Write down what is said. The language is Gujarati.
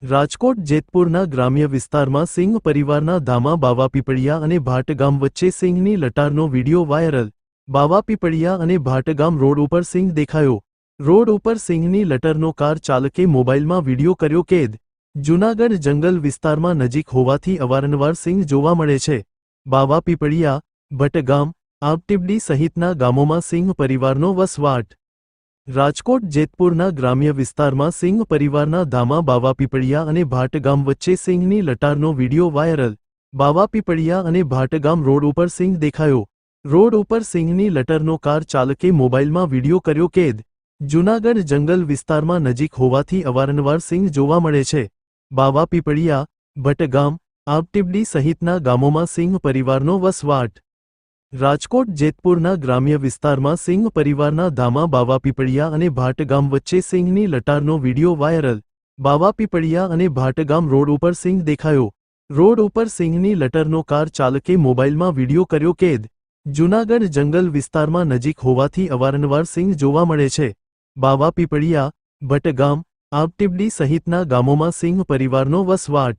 રાજકોટ જેતપુરના ગ્રામ્ય વિસ્તારમાં સિંહ પરિવારના ધામા બાવાપીપળિયા અને ભાટગામ વચ્ચે સિંહની લટારનો વીડિયો વાયરલ। બાવાપીપળિયા અને ભાટગામ રોડ ઉપર સિંહ દેખાયો। રોડ ઉપર સિંહની લટરનો કાર ચાલકે મોબાઈલમાં વીડિયો કર્યો કેદ। જૂનાગઢ જંગલ વિસ્તારમાં નજીક હોવાથી અવારનવાર સિંહ જોવા મળે છે। બાવાપીપળિયા, ભટગામ, આબટીબડી સહિતના ગામોમાં સિંહ પરિવારનો વસવાટ। રાજકોટ જેતપુરના ગ્રામ્ય વિસ્તારમાં સિંહ પરિવારના ધામા બાવાપીપળિયા અને ભાટગામ વચ્ચે સિંહની લટારનો વીડિયો વાયરલ। બાવાપીપળિયા અને ભાટગામ રોડ ઉપર સિંહ દેખાયો। રોડ ઉપર સિંહની લટરનો કાર ચાલકે મોબાઈલમાં વીડિયો કર્યો કેદ। જૂનાગઢ જંગલ વિસ્તારમાં નજીક હોવાથી અવારનવાર સિંહ જોવા મળે છે। બાવાપીપળિયા, ભટગામ, આબટીબડી સહિતના ગામોમાં સિંહ પરિવારનો વસવાટ। રાજકોટ જેતપુરના ગ્રામ્ય વિસ્તારમાં સિંહ પરિવારના ધામા બાવાપીપળિયા અને ભાટગામ વચ્ચે સિંહની લટારનો વીડિયો વાયરલ। બાવાપીપળિયા અને ભાટગામ રોડ ઉપર સિંહ દેખાયો। રોડ ઉપર સિંહની લટરનો કાર ચાલકે મોબાઈલમાં વીડિયો કર્યો કેદ। જૂનાગઢ જંગલ વિસ્તારમાં નજીક હોવાથી અવારનવાર સિંહ જોવા મળે છે। બાવાપીપળિયા, ભટગામ, આબટીબડી સહિતના ગામોમાં સિંહ પરિવારનો વસવાટ।